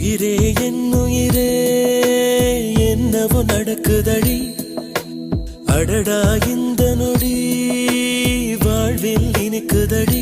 உயிரே என் உயிரே என்னவோ நடக்குதடி அடடா இந்த நொடி வாழ்வில் இனிக்குதடி